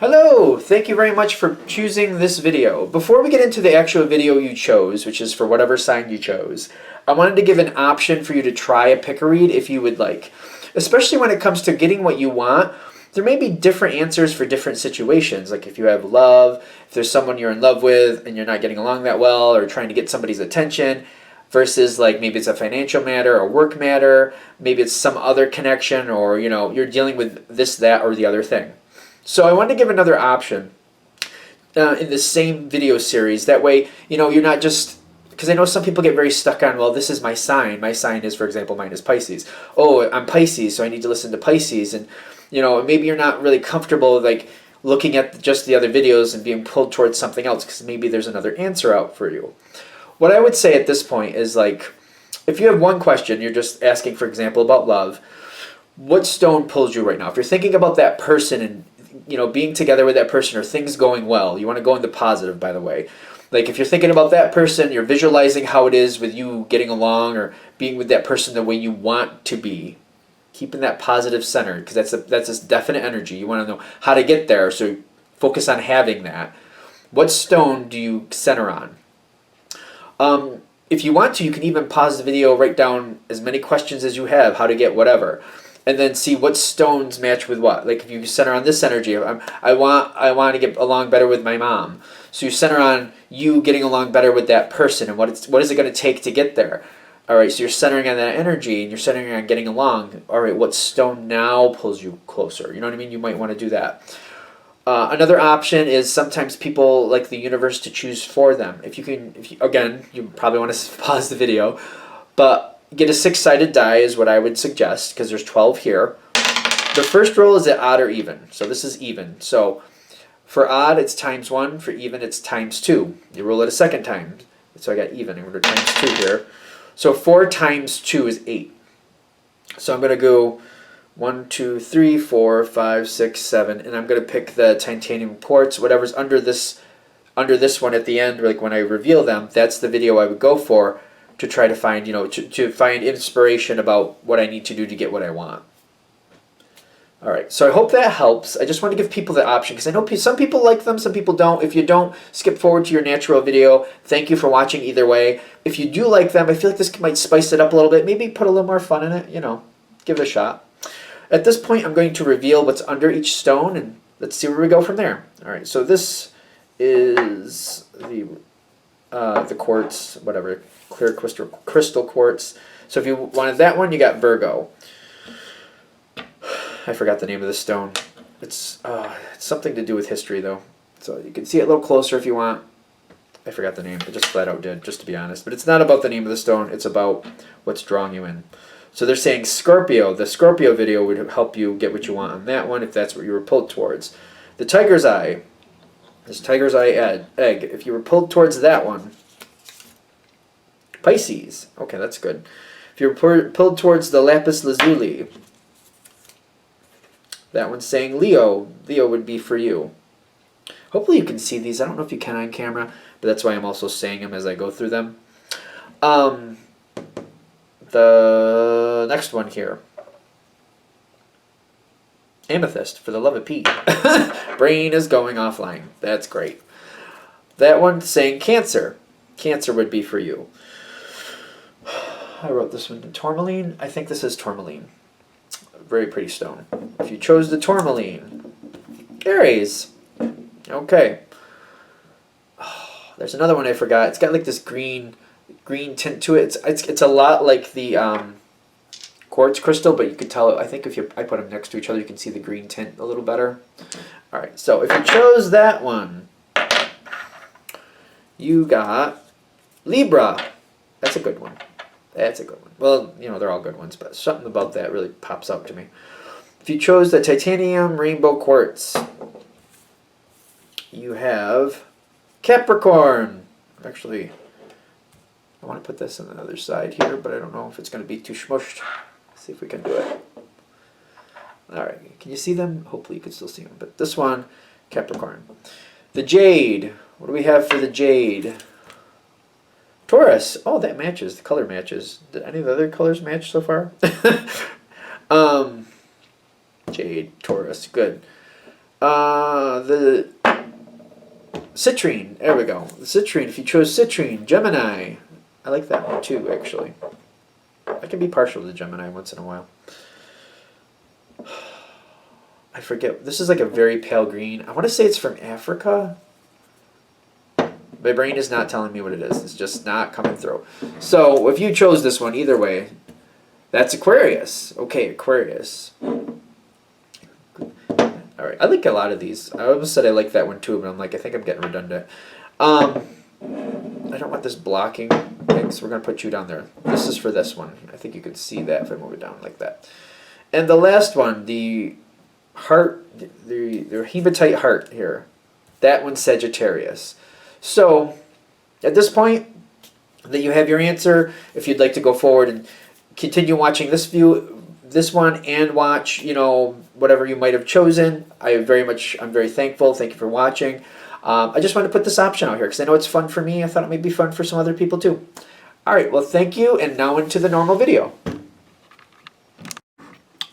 Hello! Thank you very much for choosing this video. Before we get into the actual video you chose, which is for whatever sign you chose, I wanted to give an option for you to try a pick-a-read if you would like. Especially when it comes to getting what you want, there may be different answers for different situations. Like if you have love, if there's someone you're in love with and you're not getting along that well, or trying to get somebody's attention, versus like maybe it's a financial matter or work matter, maybe it's some other connection, or you're dealing with this, that, or the other thing. So I wanted to give another option in the same video series. That way, you're not just, because I know some people get very stuck on, well, this is my sign. My sign is, for example, mine is Pisces. Oh, I'm Pisces, so I need to listen to Pisces. And, maybe you're not really comfortable like looking at just the other videos and being pulled towards something else because maybe there's another answer out for you. What I would say at this point is like, if you have one question, you're just asking, for example, about love, what stone pulls you right now? If you're thinking about that person and being together with that person or things going well, you want to go into positive, by the way. Like if you're thinking about that person, you're visualizing how it is with you getting along or being with that person the way you want to be, keeping that positive center, because that's a definite energy. You want to know how to get there, so focus on having that. What stone do you center on? If you want to, you can even pause the video, write down as many questions as you have, how to get whatever, and then see what stones match with what. Like if you center on this energy, I want to get along better with my mom. So you center on you getting along better with that person and what is it going to take to get there. All right, so you're centering on that energy and you're centering on getting along. All right, what stone now pulls you closer? You know what I mean? You might want to do that. Another option is sometimes people like the universe to choose for them. Again, you probably want to pause the video, but get a 6-sided die is what I would suggest, because there's 12 here. The first roll is at odd or even. So this is even. So for odd, it's ×1. For even, it's ×2. You roll it a second time. So I got even. I'm going to ×2 here. So 4 times 2 is 8. So I'm going to go 1, 2, 3, 4, 5, 6, 7. And I'm going to pick the titanium quartz. Whatever's under this one at the end, like when I reveal them, that's the video I would go for, to try to find, to find inspiration about what I need to do to get what I want. All right, so I hope that helps. I just want to give people the option, because I know some people like them, some people don't. If you don't, skip forward to your natural video. Thank you for watching either way. If you do like them, I feel like this might spice it up a little bit. Maybe put a little more fun in it, give it a shot. At this point, I'm going to reveal what's under each stone, and let's see where we go from there. All right, so this is the quartz, whatever, clear crystal quartz. So if you wanted that one, you got Virgo. I forgot the name of the stone. It's something to do with history, though. So you can see it a little closer if you want. I forgot the name. I just flat out did, just to be honest. But it's not about the name of the stone. It's about what's drawing you in. So they're saying Scorpio. The Scorpio video would help you get what you want on that one if that's what you were pulled towards. The Tiger's Eye. This Tiger's Eye egg. If you were pulled towards that one, Pisces. Okay, that's good. If you're pulled towards the lapis lazuli, that one's saying Leo. Leo would be for you. Hopefully you can see these. I don't know if you can on camera, but that's why I'm also saying them as I go through them. The next one here, Amethyst, for the love of Pete. Brain is going offline. That's great. That one saying Cancer. Cancer would be for you. I wrote this one to Tourmaline. I think this is Tourmaline. Very pretty stone. If you chose the Tourmaline, Aries. Okay. Oh, there's another one I forgot. It's got like this green tint to it. It's a lot like the quartz crystal, but you could tell. I think if I put them next to each other, you can see the green tint a little better. All right. So if you chose that one, you got Libra. That's a good one. That's a good one. Well, they're all good ones, but something about that really pops out to me. If you chose the titanium rainbow quartz, you have Capricorn. Actually, I want to put this on the other side here, but I don't know if it's going to be too smushed. Let's see if we can do it. All right. Can you see them? Hopefully you can still see them. But this one, Capricorn. The Jade. What do we have for the Jade? Taurus. Oh, that matches. The color matches. Did any of the other colors match so far? Jade, Taurus. Good. The citrine. There we go. The citrine. If you chose citrine, Gemini. I like that one too, actually. I can be partial to Gemini once in a while. I forget. This is like a very pale green. I want to say it's from Africa. My brain is not telling me what it is. It's just not coming through. So if you chose this one, either way, that's Aquarius. Okay, Aquarius. All right. I like a lot of these. I almost said I like that one too, but I'm like, I think I'm getting redundant. I don't want this blocking thing, so we're going to put you down there. This is for this one. I think you can see that if I move it down like that. And the last one, the heart, the hematite heart here. That one's Sagittarius. So, at this point, that you have your answer, if you'd like to go forward and continue watching this one, and watch, whatever you might have chosen, I'm very thankful. Thank you for watching. I just wanted to put this option out here because I know it's fun for me. I thought it might be fun for some other people too. All right, well, thank you, and now into the normal video.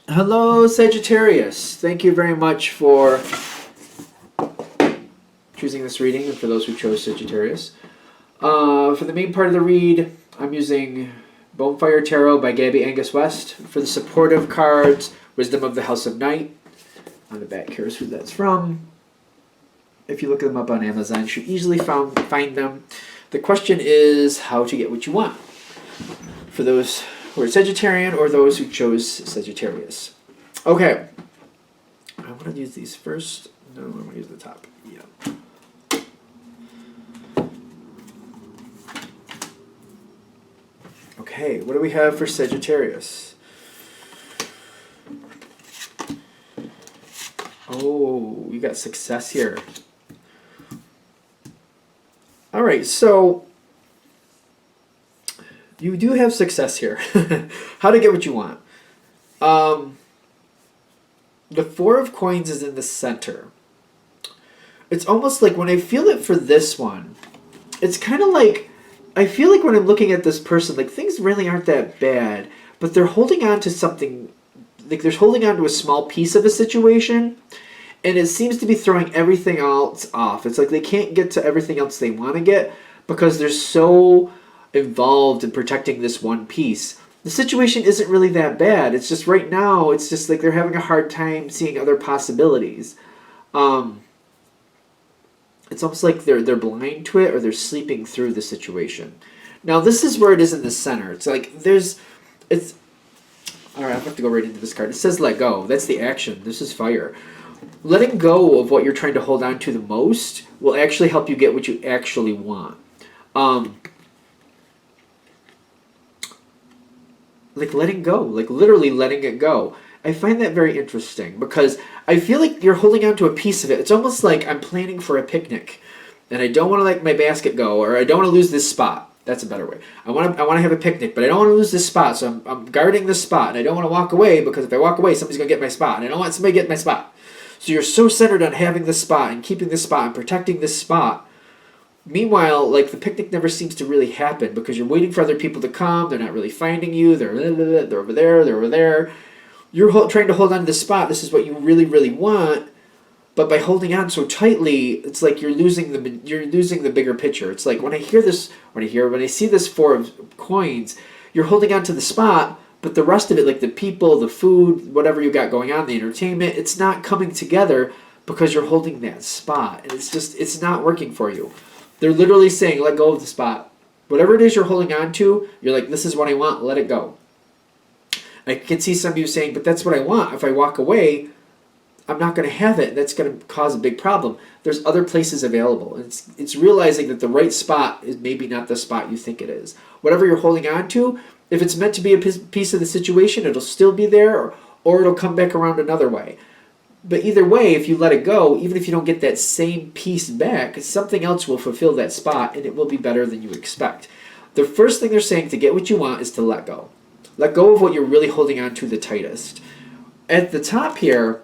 Hello, Sagittarius. Thank you very much for choosing this reading, and for those who chose Sagittarius. For the main part of the read, I'm using Bonefire Tarot by Gabby Angus West. For the supportive cards, Wisdom of the House of Night. On the back, here's who that's from. If you look them up on Amazon, you should easily find them. The question is how to get what you want. For those who are Sagittarian or those who chose Sagittarius. Okay. I want to use these first. No, I'm going to use the top. Yeah. Okay, what do we have for Sagittarius? Oh, you got success here. All right, so you do have success here. How to get what you want. The Four of Coins is in the center. It's almost like when I feel it for this one, it's kind of like, I feel like when I'm looking at this person, like things really aren't that bad, but they're holding on to something, like they're holding on to a small piece of a situation, and it seems to be throwing everything else off. It's like they can't get to everything else they want to get because they're so involved in protecting this one piece. The situation isn't really that bad. It's just right now, it's just like they're having a hard time seeing other possibilities. It's almost like they're blind to it, or they're sleeping through the situation. Now this is where it is in the center. It's like all right, I have to go right into this card. It says let go. That's the action. This is fire. Letting go of what you're trying to hold on to the most will actually help you get what you actually want. Like letting go, like literally letting it go. I find that very interesting because I feel like you're holding on to a piece of it. It's almost like I'm planning for a picnic and I don't want to let my basket go, or I don't want to lose this spot. That's a better way. I want to have a picnic, but I don't want to lose this spot, so I'm guarding this spot, and I don't want to walk away because if I walk away, somebody's going to get my spot, and I don't want somebody to get my spot. So you're so centered on having this spot and keeping this spot and protecting this spot. Meanwhile, like the picnic never seems to really happen because you're waiting for other people to come. They're not really finding you. They're over there. They're over there. You're trying to hold on to the spot. This is what you really, really want. But by holding on so tightly, it's like you're losing the bigger picture. It's like when I see this Four of Coins, you're holding on to the spot, but the rest of it, like the people, the food, whatever you got going on, the entertainment, it's not coming together because you're holding that spot. And it's not working for you. They're literally saying, let go of the spot. Whatever it is you're holding on to, you're like, this is what I want, let it go. I can see some of you saying, but that's what I want. If I walk away, I'm not going to have it. That's going to cause a big problem. There's other places available. And it's realizing that the right spot is maybe not the spot you think it is. Whatever you're holding on to, if it's meant to be a piece of the situation, it'll still be there, or it'll come back around another way. But either way, if you let it go, even if you don't get that same piece back, something else will fulfill that spot, and it will be better than you expect. The first thing they're saying to get what you want is to let go. Let go of what you're really holding on to the tightest. At the top here,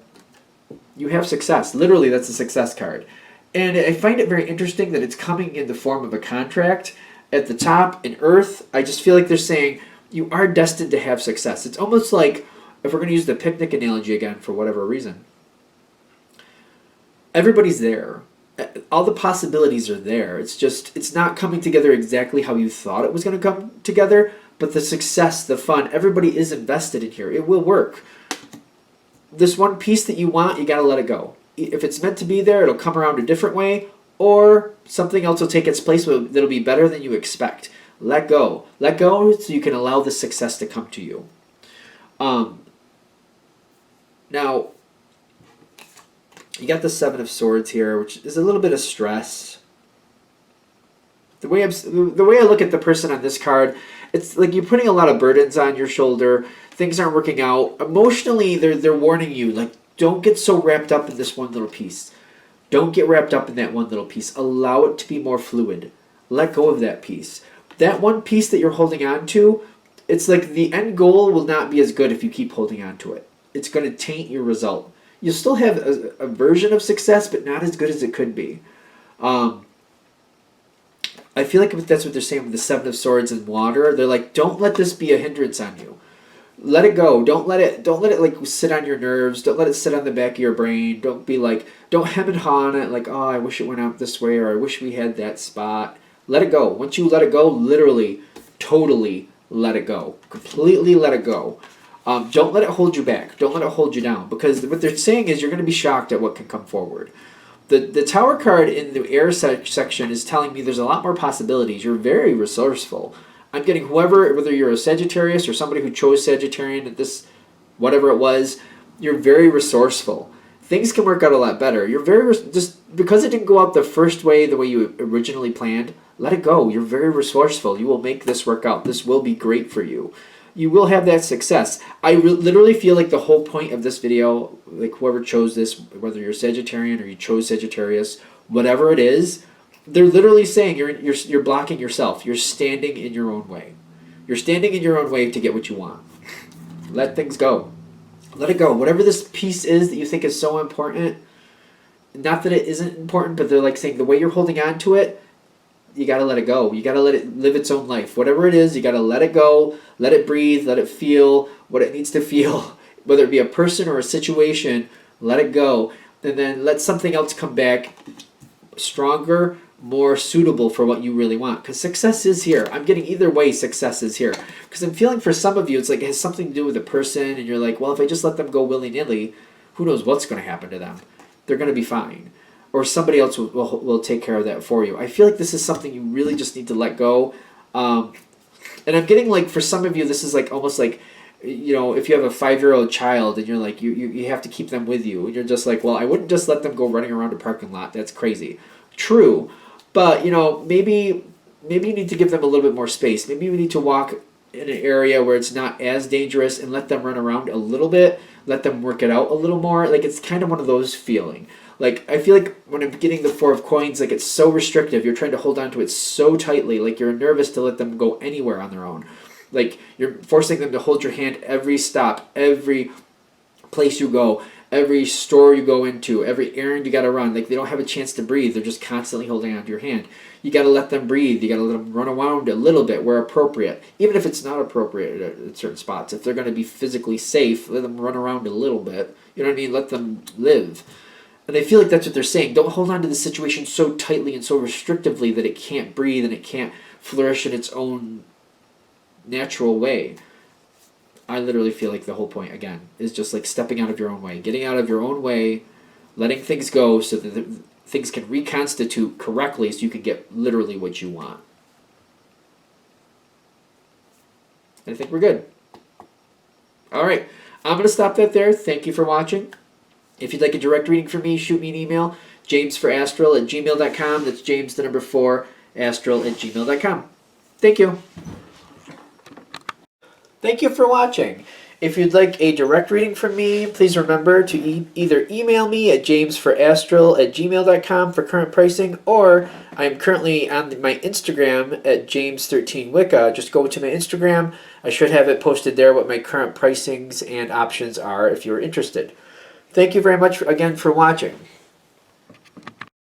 you have success. Literally, that's a success card. And I find it very interesting that it's coming in the form of a contract. At the top, in Earth, I just feel like they're saying you are destined to have success. It's almost like, if we're going to use the picnic analogy again for whatever reason, everybody's there. All the possibilities are there. It's not coming together exactly how you thought it was going to come together, but the success, the fun, everybody is invested in here. It will work. This one piece that you want, you got to let it go. If it's meant to be there, it'll come around a different way, or something else will take its place that'll be better than you expect. Let go. Let go so you can allow the success to come to you. Now, you got the Seven of Swords here, which is a little bit of stress. The way I look at the person on this card, it's like you're putting a lot of burdens on your shoulder. Things aren't working out. Emotionally, they're warning you, like, don't get so wrapped up in this one little piece. Don't get wrapped up in that one little piece. Allow it to be more fluid. Let go of that piece. That one piece that you're holding on to, it's like the end goal will not be as good if you keep holding on to it. It's going to taint your result. You'll still have a version of success, but not as good as it could be. I feel like that's what they're saying with the Seven of Swords and water. They're like, don't let this be a hindrance on you. Let it go. Don't let it like sit on your nerves. Don't let it sit on the back of your brain. Don't hem and haw on it like, oh, I wish it went out this way, or I wish we had that spot. Let it go. Once you let it go, literally, totally let it go. Completely let it go. Don't let it hold you back. Don't let it hold you down, because what they're saying is you're going to be shocked at what can come forward. The Tower card in the air section is telling me there's a lot more possibilities. You're very resourceful. I'm getting whether you're a Sagittarius or somebody who chose Sagittarian at this, whatever it was, you're very resourceful. Things can work out a lot better. You're just because it didn't go out the first way, the way you originally planned, let it go. You're very resourceful. You will make this work out. This will be great for you. You will have that success. I literally feel like the whole point of this video, like whoever chose this, whether you're Sagittarian or you chose Sagittarius, whatever it is, they're literally saying you're blocking yourself. You're standing in your own way. You're standing in your own way to get what you want. Let things go. Let it go. Whatever this piece is that you think is so important, not that it isn't important, but they're like saying the way you're holding on to it, you got to let it go. You got to let it live its own life. Whatever it is, you got to let it go, let it breathe, let it feel what it needs to feel, whether it be a person or a situation, let it go. And then let something else come back stronger, more suitable for what you really want. Because success is here. I'm getting either way success is here. Because I'm feeling for some of you, it's like it has something to do with a person, and you're like, well, if I just let them go willy-nilly, who knows what's going to happen to them. They're going to be fine. Or somebody else will take care of that for you. I feel like this is something you really just need to let go. And I'm getting like, for some of you, this is like almost like, you know, if you have a 5-year-old child and you're like, you have to keep them with you. And you're just like, well, I wouldn't just let them go running around a parking lot. That's crazy. True. But, you know, maybe you need to give them a little bit more space. Maybe we need to walk in an area where it's not as dangerous and let them run around a little bit. Let them work it out a little more. Like, it's kind of one of those feeling. Like, I feel like when I'm getting the Four of Coins, like, it's so restrictive. You're trying to hold on to it so tightly. Like, you're nervous to let them go anywhere on their own. Like, you're forcing them to hold your hand every stop, every place you go, every store you go into, every errand you got to run. Like, they don't have a chance to breathe. They're just constantly holding on to your hand. You got to let them breathe. You got to let them run around a little bit where appropriate. Even if it's not appropriate at certain spots. If they're going to be physically safe, let them run around a little bit. You know what I mean? Let them live. And I feel like that's what they're saying. Don't hold on to the situation so tightly and so restrictively that it can't breathe and it can't flourish in its own natural way. I literally feel like the whole point, again, is just like stepping out of your own way. Getting out of your own way, letting things go so that things can reconstitute correctly so you can get literally what you want. I think we're good. All right. I'm going to stop that there. Thank you for watching. If you'd like a direct reading from me, shoot me an email, jamesforastral@gmail.com. That's James, the number 4, astral@gmail.com. Thank you. Thank you for watching. If you'd like a direct reading from me, please remember to either email me at jamesforastral@gmail.com for current pricing, or I'm currently on my Instagram at James13Wicca. Just go to my Instagram. I should have it posted there what my current pricings and options are if you're interested. Thank you very much again for watching.